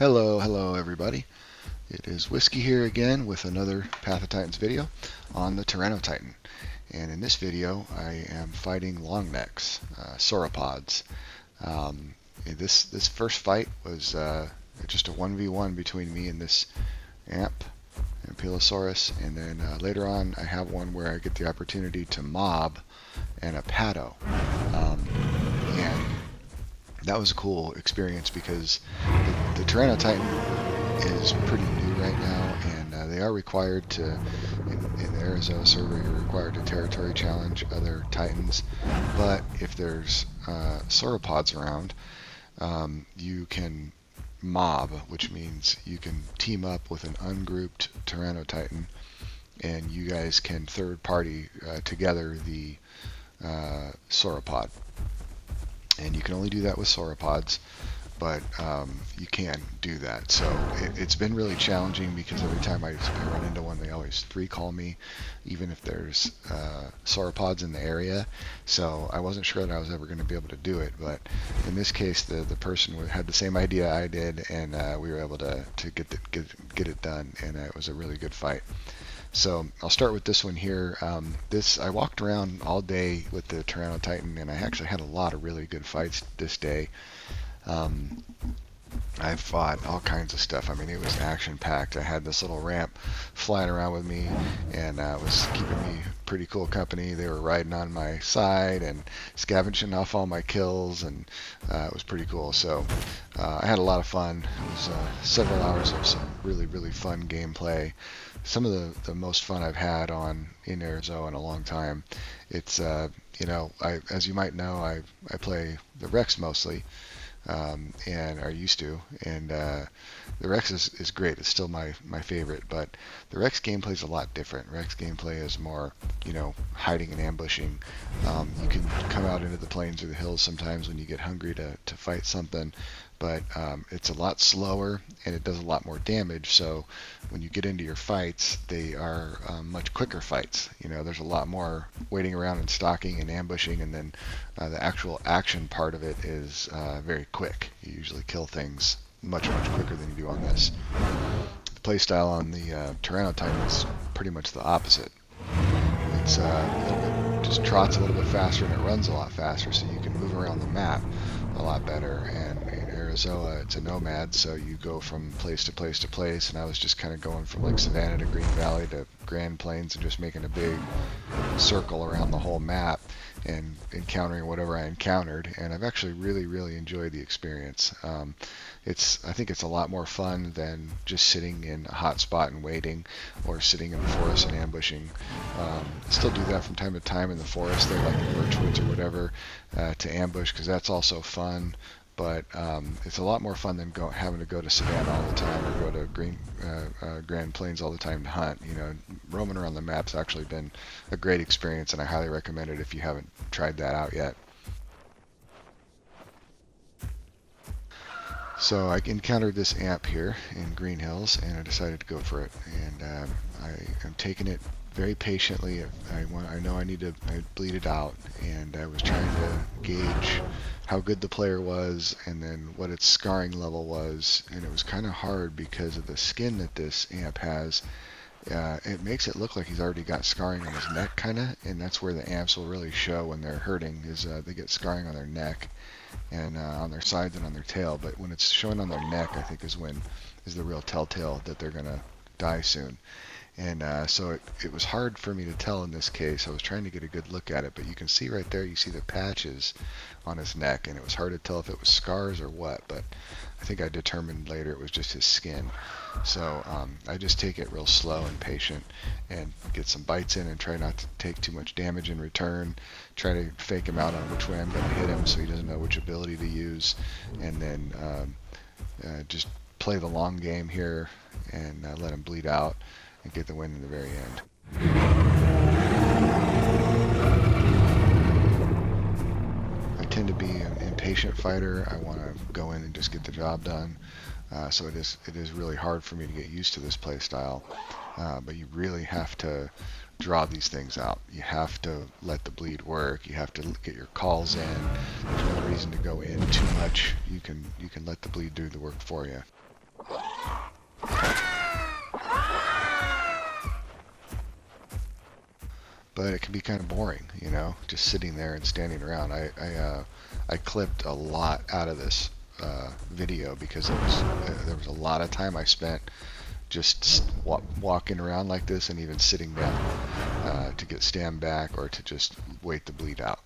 Hello everybody. It is Whiskey here again with another Path of Titans video on the Tyrannotitan. And in this video I am fighting Longnecks, sauropods. This first fight was just a 1v1 between me and this ampulosaurus, and then later on I have one where I get the opportunity to mob an apado. And that was a cool experience because the Tyrannotitan is pretty new right now, and they are required to, in the Arazoa server, you're required to territory challenge other Titans. But if there's sauropods around, you can mob, which means you can team up with an ungrouped Tyrannotitan, and you guys can third party together the sauropod. And you can only do that with sauropods, but you can do that. So it's been really challenging because every time I run into one, they always 3-call me, even if there's sauropods in the area. So I wasn't sure that I was ever going to be able to do it, but in this case, the person had the same idea I did, and we were able to get it done, and it was a really good fight. So I'll start with this one here. I walked around all day with the Tyrannotitan, and I actually had a lot of really good fights this day. I fought all kinds of stuff. I mean, it was action-packed. I had this little ramp flying around with me, and it was keeping me pretty cool company. They were riding on my side and scavenging off all my kills, and it was pretty cool. So I had a lot of fun. It was several hours of some really fun gameplay. Some of the most fun I've had in Arazoa in a long time. It's as you might know, I play the Rex mostly. And are used to, and the Rex is great. It's still my favorite, but the Rex gameplay is a lot different. Rex gameplay is more, hiding and ambushing. You can come out into the plains or the hills sometimes when you get hungry to fight something, but it's a lot slower and it does a lot more damage. So when you get into your fights, they are much quicker fights. There's a lot more waiting around and stalking and ambushing, and then the actual action part of it is very quick. You usually kill things much quicker than you do on this. The playstyle on the Tyrannotitan is pretty much the opposite. It's a little bit, just trots a little bit faster and it runs a lot faster, so you can move around the map a lot better. And in Arazoa, it's a nomad, so you go from place to place to place, and I was just kind of going from like Savannah to Green Valley to Grand Plains and just making a big circle around the whole map and encountering whatever I encountered, and I've actually really enjoyed the experience. I think it's a lot more fun than just sitting in a hot spot and waiting, or sitting in the forest and ambushing. I still do that from time to time in the forest there, like in the birchwoods or whatever, to ambush, because that's also fun. But it's a lot more fun than having to go to Savannah all the time or go to Grand Plains all the time to hunt. Roaming around the map's actually been a great experience, and I highly recommend it if you haven't tried that out yet. So I encountered this amp here in Green Hills, and I decided to go for it. And I am taking it very patiently. I know I need to bleed it out, and I was trying to gauge how good the player was and then what its scarring level was, and it was kind of hard because of the skin that this amp has. It makes it look like he's already got scarring on his neck, kind of, and that's where the amps will really show when they're hurting, is they get scarring on their neck and on their sides and on their tail. But when it's showing on their neck, I think is the real telltale that they're gonna die soon. And so it was hard for me to tell in this case. I was trying to get a good look at it, but you can see right there, you see the patches on his neck, and it was hard to tell if it was scars or what, but I think I determined later it was just his skin. So I just take it real slow and patient and get some bites in and try not to take too much damage in return. Try to fake him out on which way I'm going to hit him so he doesn't know which ability to use, and then just play the long game here and let him bleed out and get the win in the very end. I tend to be an impatient fighter. I want to go in and just get the job done. So it is really hard for me to get used to this play style. But you really have to draw these things out. You have to let the bleed work. You have to get your calls in. There's no reason to go in too much. You can let the bleed do the work for you. but it can be kind of boring, you know, just sitting there and standing around. I clipped a lot out of this video because there was a lot of time I spent just walking around like this and even sitting down to get stand back or to just wait the bleed out.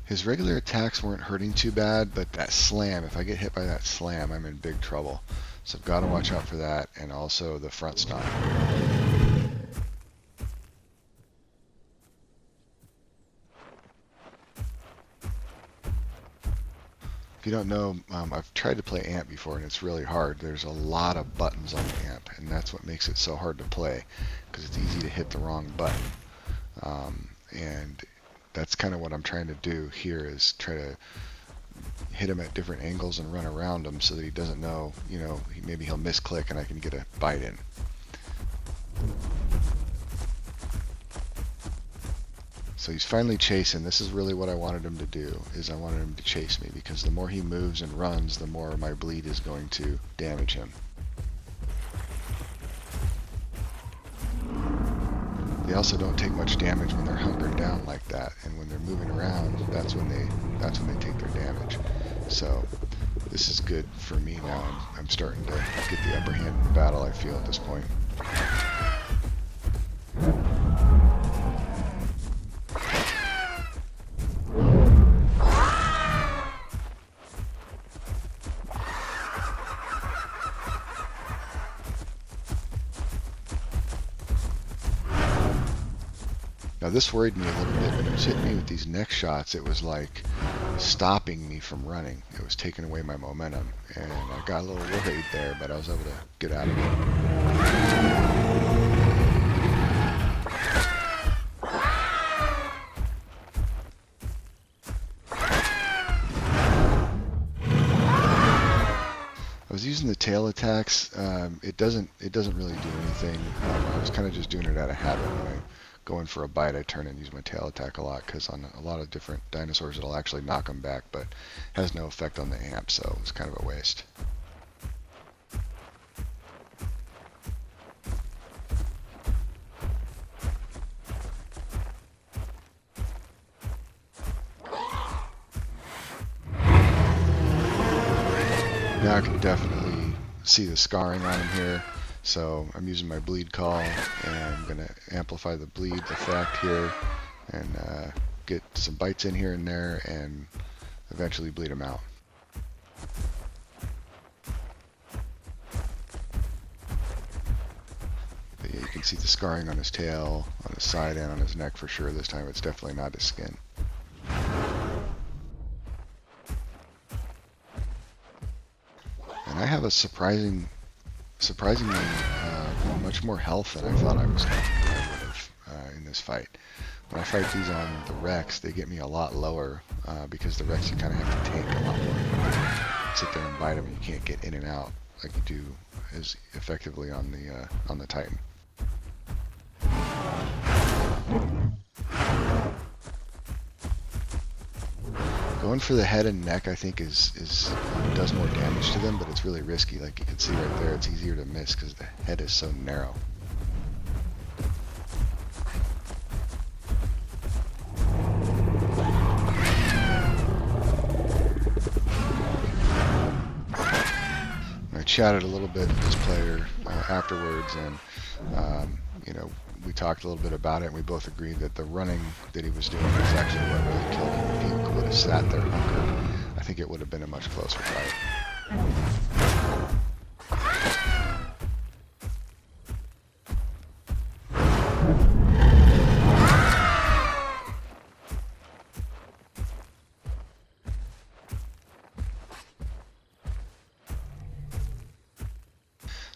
His regular attacks weren't hurting too bad, but that slam, if I get hit by that slam, I'm in big trouble. So I've got to watch out for that, and also the front stomp. If you don't know, I've tried to play Amp before, and it's really hard. There's a lot of buttons on the Amp, and that's what makes it so hard to play, because it's easy to hit the wrong button. And that's kind of what I'm trying to do here, is try to hit him at different angles and run around him so that he doesn't know, you know, maybe he'll misclick and I can get a bite in. So he's finally chasing. This is really what I wanted him to do, is I wanted him to chase me, because the more he moves and runs, the more my bleed is going to damage him. They also don't take much damage when they're hunkered down like that, and when they're moving around, that's when they take their damage. So this is good for me now. I'm starting to get the upper hand in the battle, I feel, at this point. Now this worried me a little bit. When he was hitting me with these neck shots, it was like stopping me from running. It was taking away my momentum, and I got a little worried there, but I was able to get out of it. I was using the tail attacks. It doesn't really do anything. I was kind of just doing it out of habit. When I go in for a bite, I turn and use my tail attack a lot, because on a lot of different dinosaurs it'll actually knock them back, but has no effect on the amp, so it's kind of a waste. Now I can definitely see the scarring on him here. So I'm using my bleed call, and I'm going to amplify the bleed effect here and get some bites in here and there and eventually bleed him out. But yeah, you can see the scarring on his tail, on his side, and on his neck for sure. This time it's definitely not his skin. And I have a surprisingly much more health than I thought I was going to have in this fight. When I fight these on the Rex, they get me a lot lower because the Rex you kind of have to tank a lot more. You sit there and bite them, and you can't get in and out like you do as effectively on the Titan. Going for the head and neck, I think, does more damage to them, but it's really risky. Like you can see right there, it's easier to miss because the head is so narrow. I chatted a little bit with this player afterwards, and you know, we talked a little bit about it, and we both agreed that the running that he was doing was actually what really killed him. If he would have sat there hunkered, I think it would have been a much closer fight.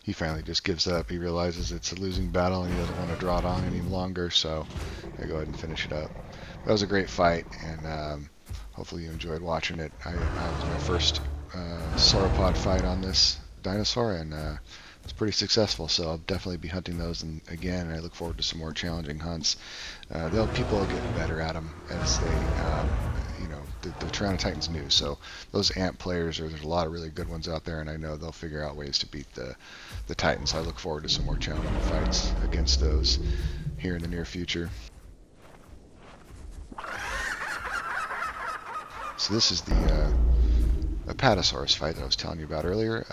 He finally just gives up. He realizes it's a losing battle and he doesn't want to draw it on any longer, so I go ahead and finish it up. That was a great fight, and hopefully you enjoyed watching it. It was my first sauropod fight on this dinosaur, and it's pretty successful. So I'll definitely be hunting those again, and I look forward to some more challenging hunts. People will get better at them as they, the Tyrannotitan's new, so those amp players there's a lot of really good ones out there, and I know they'll figure out ways to beat the Titans. So I look forward to some more challenging fights against those here in the near future. So this is the apadosaurus fight that I was telling you about earlier.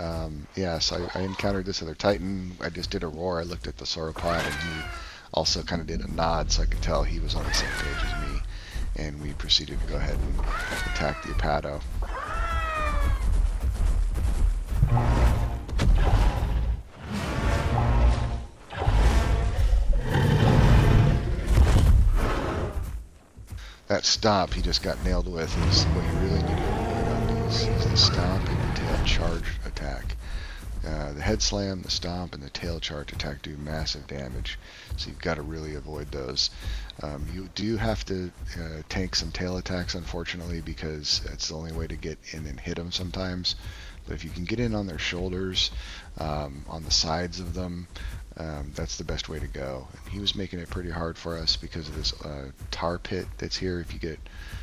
So I encountered this other Titan. I just did a roar. I looked at the sauropod, and he also kind of did a nod, so I could tell he was on the same page as me. And we proceeded to go ahead and attack the apado. That stomp he just got nailed with is what you really need to avoid on these, is the stomp and the tail charge attack. The head slam, the stomp, and the tail charge attack do massive damage, so you've got to really avoid those. You do have to tank some tail attacks, unfortunately, because it's the only way to get in and hit them sometimes. But if you can get in on their shoulders, on the sides of them, that's the best way to go. And he was making it pretty hard for us because of this tar pit that's here. If you get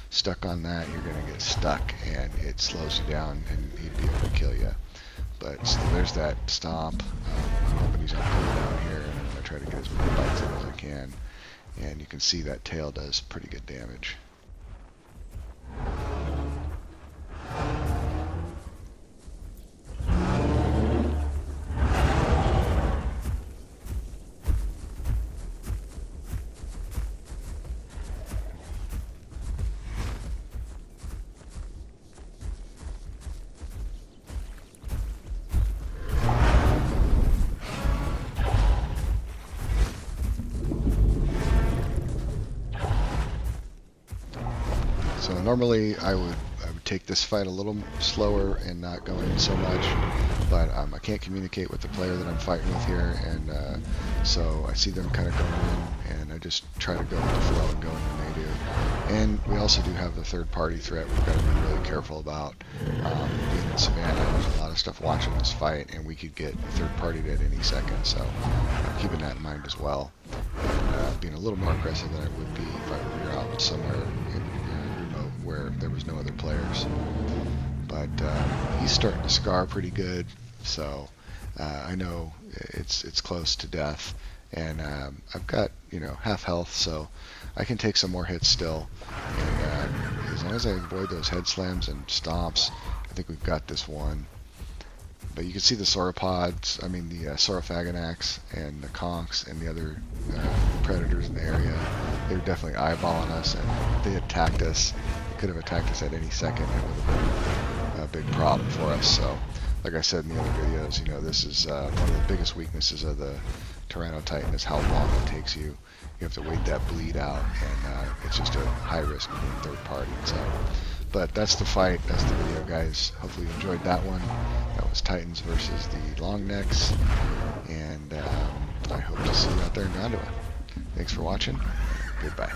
stuck on that, you're going to get stuck, and it slows you down, and he'd be able to kill you. But there's that stomp. I'm hoping he's going to pull it down here, and I'm going to try to get as many bites in as I can. And you can see that tail does pretty good damage. So normally I would take this fight a little slower and not go in so much, but I can't communicate with the player that I'm fighting with here, and so I see them kind of going in, and I just try to go with the flow and go in when they do. And we also do have the third-party threat we've got to be really careful about. Being in Savannah, there's a lot of stuff watching this fight, and we could get third-partied at any second, so I'm keeping that in mind as well. And being a little more aggressive than I would be if I were out somewhere in remote where there was no other players. But he's starting to scar pretty good, so I know it's close to death, and I've got half health, so I can take some more hits still. And as long as I avoid those head slams and stomps, I think we've got this one. But you can see the sauropods, the saurophaganax and the conchs and the other predators in the area. They were definitely eyeballing us, and they attacked us. They could have attacked us at any second. It would have been a big problem for us. So, like I said in the other videos, this is one of the biggest weaknesses of the Tyrannotitan is how long it takes you. You have to wait that bleed out, and it's just a high risk of being third party. So, but that's the fight. That's the video, guys. Hopefully you enjoyed that one. That was Titans versus the Longnecks, and I hope to see you out there in Gondua. Thanks for watching. Goodbye.